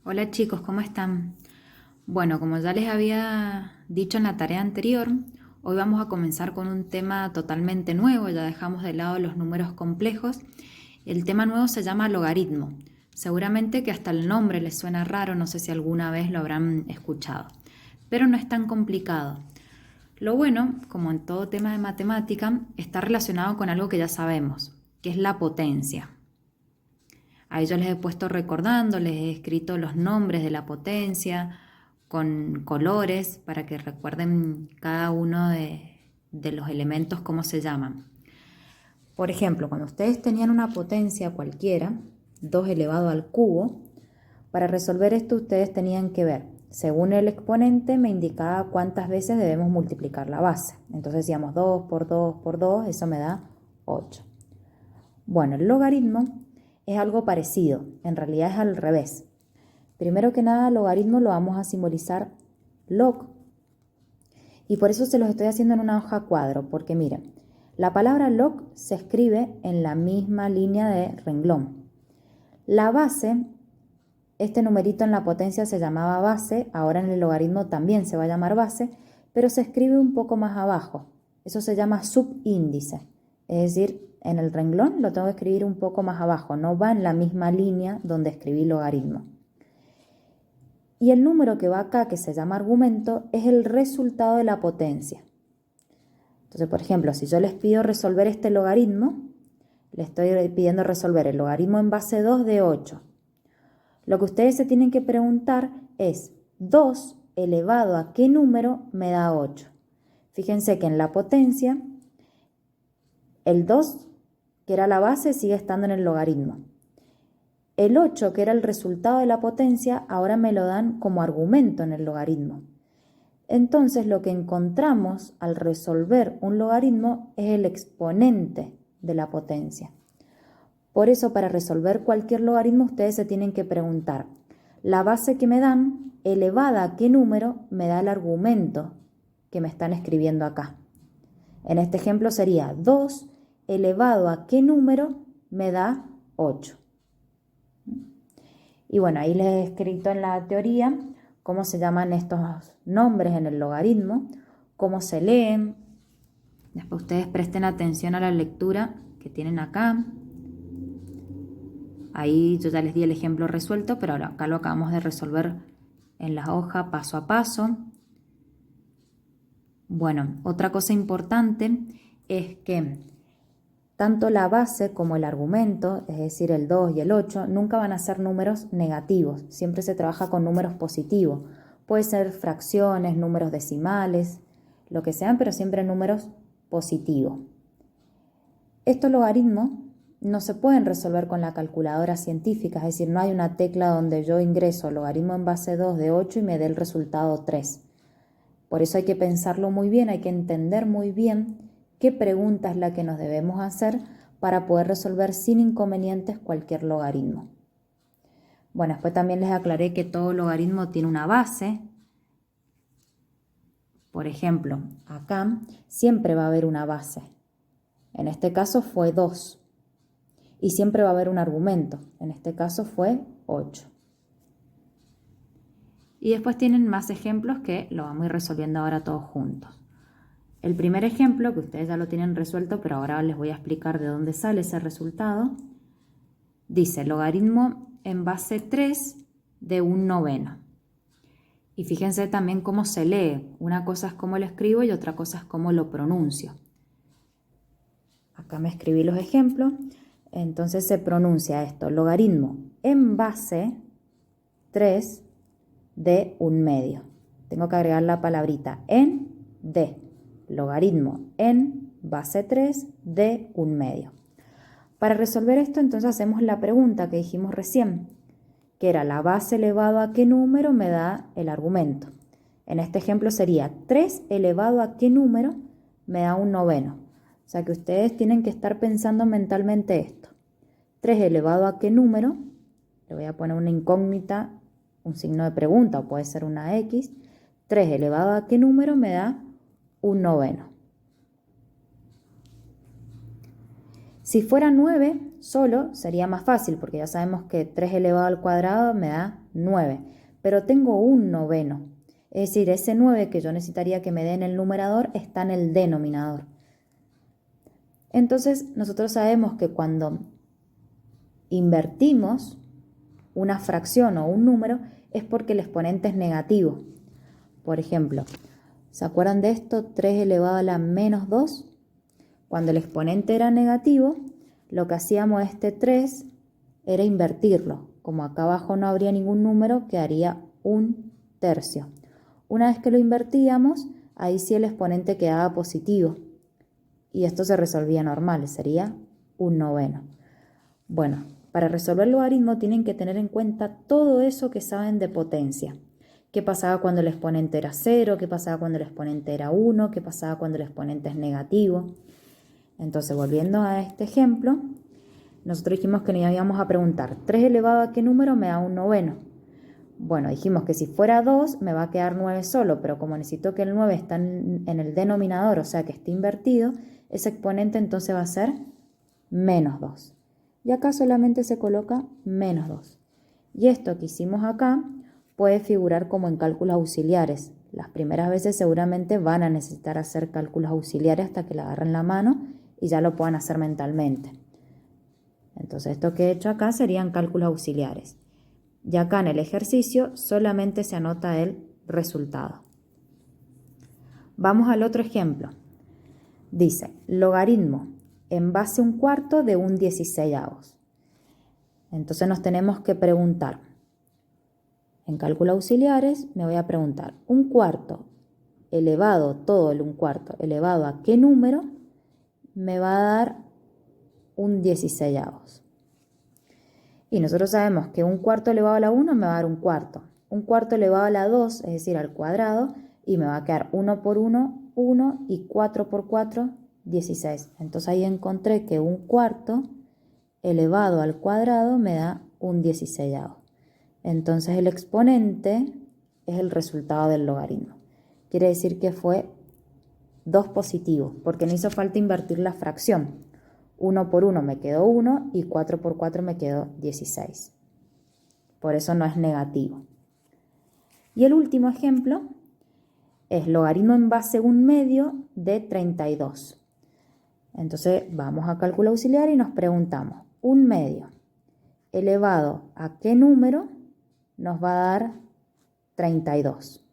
Hola chicos, ¿cómo están? Bueno, como ya les había dicho en la tarea anterior, hoy vamos a comenzar con un tema totalmente nuevo, ya dejamos de lado los números complejos. El tema nuevo se llama logaritmo. Seguramente que hasta el nombre les suena raro, no sé si alguna vez lo habrán escuchado, pero no es tan complicado. Lo bueno, como en todo tema de matemática, está relacionado con algo que ya sabemos, que es la potencia. Ahí yo les he puesto recordando, les he escrito los nombres de la potencia con colores para que recuerden cada uno de los elementos cómo se llaman. Por ejemplo, cuando ustedes tenían una potencia cualquiera, 2 elevado al cubo, para resolver esto ustedes tenían que ver, según el exponente me indicaba cuántas veces debemos multiplicar la base. Entonces decíamos 2 por 2 por 2, eso me da 8. Bueno, el logaritmo es algo parecido, en realidad es al revés. Primero que nada, el logaritmo lo vamos a simbolizar log. Y por eso se los estoy haciendo en una hoja cuadro, porque miren, la palabra log se escribe en la misma línea de renglón. La base, este numerito en la potencia se llamaba base, ahora en el logaritmo también se va a llamar base, pero se escribe un poco más abajo. Eso se llama subíndice, es decir, en el renglón lo tengo que escribir un poco más abajo, no va en la misma línea donde escribí logaritmo. Y el número que va acá, que se llama argumento, es el resultado de la potencia. Entonces, por ejemplo, si yo les pido resolver este logaritmo, les estoy pidiendo resolver el logaritmo en base 2 de 8. Lo que ustedes se tienen que preguntar es, 2 elevado a qué número me da 8. Fíjense que en la potencia, el 2, que era la base, sigue estando en el logaritmo. El 8, que era el resultado de la potencia, ahora me lo dan como argumento en el logaritmo. Entonces, lo que encontramos al resolver un logaritmo es el exponente de la potencia. Por eso, para resolver cualquier logaritmo, ustedes se tienen que preguntar, la base que me dan, elevada a qué número, me da el argumento que me están escribiendo acá. En este ejemplo sería 2 elevado a qué número me da 8. Y bueno, ahí les he escrito en la teoría cómo se llaman estos nombres en el logaritmo, cómo se leen. Después ustedes presten atención a la lectura que tienen acá. Ahí yo ya les di el ejemplo resuelto, pero ahora acá lo acabamos de resolver en la hoja paso a paso. Bueno, otra cosa importante es que tanto la base como el argumento, es decir, el 2 y el 8, nunca van a ser números negativos. Siempre se trabaja con números positivos. Puede ser fracciones, números decimales, lo que sean, pero siempre números positivos. Estos logaritmos no se pueden resolver con la calculadora científica, es decir, no hay una tecla donde yo ingreso logaritmo en base 2 de 8 y me dé el resultado 3. Por eso hay que pensarlo muy bien, hay que entender muy bien qué pregunta es la que nos debemos hacer para poder resolver sin inconvenientes cualquier logaritmo. Bueno, después también les aclaré que todo logaritmo tiene una base. Por ejemplo, acá siempre va a haber una base. En este caso fue 2. Y siempre va a haber un argumento. En este caso fue 8. Y después tienen más ejemplos que lo vamos a ir resolviendo ahora todos juntos. El primer ejemplo, que ustedes ya lo tienen resuelto, pero ahora les voy a explicar de dónde sale ese resultado, dice logaritmo en base 3 de un noveno. Y fíjense también cómo se lee. Una cosa es cómo lo escribo y otra cosa es cómo lo pronuncio. Acá me escribí los ejemplos. Entonces se pronuncia esto, logaritmo en base 3 de un medio. Tengo que agregar la palabrita en de. Logaritmo en base 3 de un medio. Para resolver esto, entonces hacemos la pregunta que dijimos recién, que era la base elevado a qué número me da el argumento. En este ejemplo sería 3 elevado a qué número me da un noveno. O sea que ustedes tienen que estar pensando mentalmente esto. 3 elevado a qué número, le voy a poner una incógnita, un signo de pregunta o puede ser una X. 3 elevado a qué número me da un noveno. Si fuera 9 solo sería más fácil porque ya sabemos que 3 elevado al cuadrado me da 9, pero tengo un noveno. Es decir, ese 9 que yo necesitaría que me dé en el numerador está en el denominador. Entonces, nosotros sabemos que cuando invertimos una fracción o un número es porque el exponente es negativo. Por ejemplo, ¿se acuerdan de esto? 3 elevado a la menos 2. Cuando el exponente era negativo, lo que hacíamos a este 3 era invertirlo. Como acá abajo no habría ningún número, quedaría un tercio. Una vez que lo invertíamos, ahí sí el exponente quedaba positivo. Y esto se resolvía normal, sería un noveno. Bueno, para resolver el logaritmo tienen que tener en cuenta todo eso que saben de potencia. ¿Qué pasaba cuando el exponente era 0? ¿Qué pasaba cuando el exponente era 1? ¿Qué pasaba cuando el exponente es negativo? Entonces, volviendo a este ejemplo, nosotros dijimos que nos íbamos a preguntar, 3 elevado a qué número me da un noveno. Bueno, dijimos que si fuera 2 me va a quedar 9 solo, pero como necesito que el 9 está en el denominador, o sea que esté invertido, ese exponente entonces va a ser menos 2. Y acá solamente se coloca menos 2. Y esto que hicimos acá puede figurar como en cálculos auxiliares. Las primeras veces seguramente van a necesitar hacer cálculos auxiliares hasta que le agarren la mano y ya lo puedan hacer mentalmente. Entonces esto que he hecho acá serían cálculos auxiliares. Y acá en el ejercicio solamente se anota el resultado. Vamos al otro ejemplo. Dice, logaritmo en base a un cuarto de un 16avos. Entonces nos tenemos que preguntar, en cálculos auxiliares me voy a preguntar, un cuarto elevado, todo el un cuarto elevado a qué número me va a dar un 16avos. Y nosotros sabemos que un cuarto elevado a la 1 me va a dar un cuarto. Un cuarto elevado a la 2, es decir, al cuadrado, y me va a quedar 1 por 1, 1, y 4 por 4, 16. Entonces ahí encontré que un cuarto elevado al cuadrado me da un 16avos. Entonces el exponente es el resultado del logaritmo. Quiere decir que fue 2 positivo, porque no hizo falta invertir la fracción. 1 por 1 me quedó 1 y 4 por 4 me quedó 16. Por eso no es negativo. Y el último ejemplo es logaritmo en base a un medio de 32. Entonces vamos a cálculo auxiliar y nos preguntamos, un medio elevado a qué número nos va a dar 32.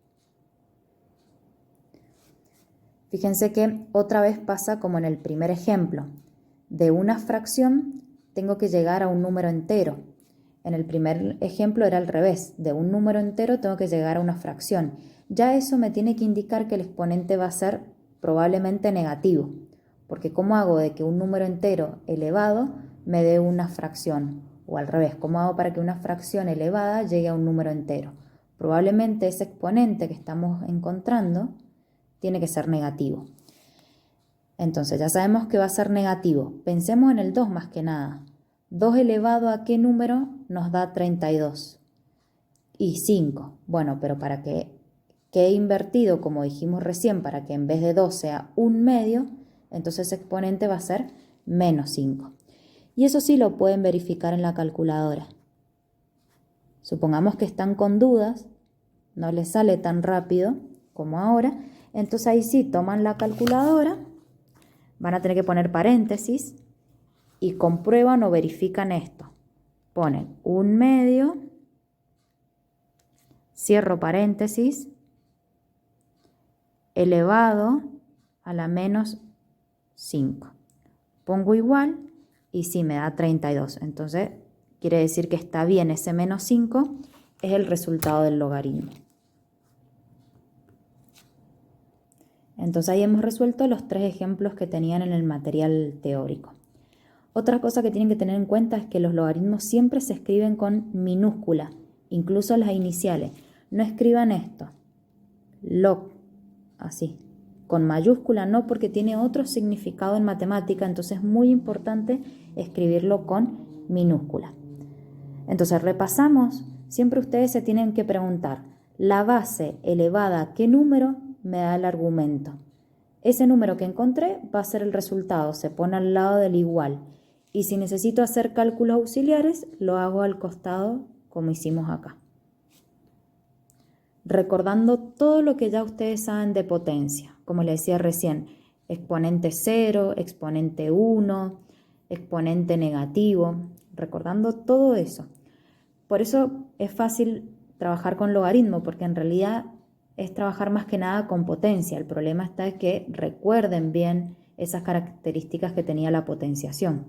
Fíjense que otra vez pasa como en el primer ejemplo. De una fracción tengo que llegar a un número entero. En el primer ejemplo era al revés. De un número entero tengo que llegar a una fracción. Ya eso me tiene que indicar que el exponente va a ser probablemente negativo. Porque ¿cómo hago de que un número entero elevado me dé una fracción? O al revés, ¿cómo hago para que una fracción elevada llegue a un número entero? Probablemente ese exponente que estamos encontrando tiene que ser negativo. Entonces ya sabemos que va a ser negativo. Pensemos en el 2 más que nada. 2 elevado a qué número nos da 32. Y 5. Bueno, pero para que quede invertido, como dijimos recién, para que en vez de 2 sea un medio, entonces ese exponente va a ser menos 5. Y eso sí lo pueden verificar en la calculadora. Supongamos que están con dudas, no les sale tan rápido como ahora, entonces ahí sí toman la calculadora, van a tener que poner paréntesis y comprueban o verifican esto. Ponen un medio, cierro paréntesis, elevado a la menos 5. Pongo igual y sí me da 32. Entonces quiere decir que está bien, ese menos 5 es el resultado del logaritmo. Entonces ahí hemos resuelto los 3 ejemplos que tenían en el material teórico. Otra cosa que tienen que tener en cuenta es que los logaritmos siempre se escriben con minúscula, incluso las iniciales. No escriban esto, log, así, con mayúscula no, porque tiene otro significado en matemática, entonces es muy importante escribirlo con minúscula. Entonces repasamos, siempre ustedes se tienen que preguntar, la base elevada a qué número me da el argumento. Ese número que encontré va a ser el resultado, se pone al lado del igual. Y si necesito hacer cálculos auxiliares, lo hago al costado como hicimos acá. recordando todo lo que ya ustedes saben de potencia, como les decía recién, exponente 0, exponente 1, exponente negativo, recordando todo eso. Por eso es fácil trabajar con logaritmo, porque en realidad es trabajar más que nada con potencia. El problema está en que recuerden bien esas características que tenía la potenciación.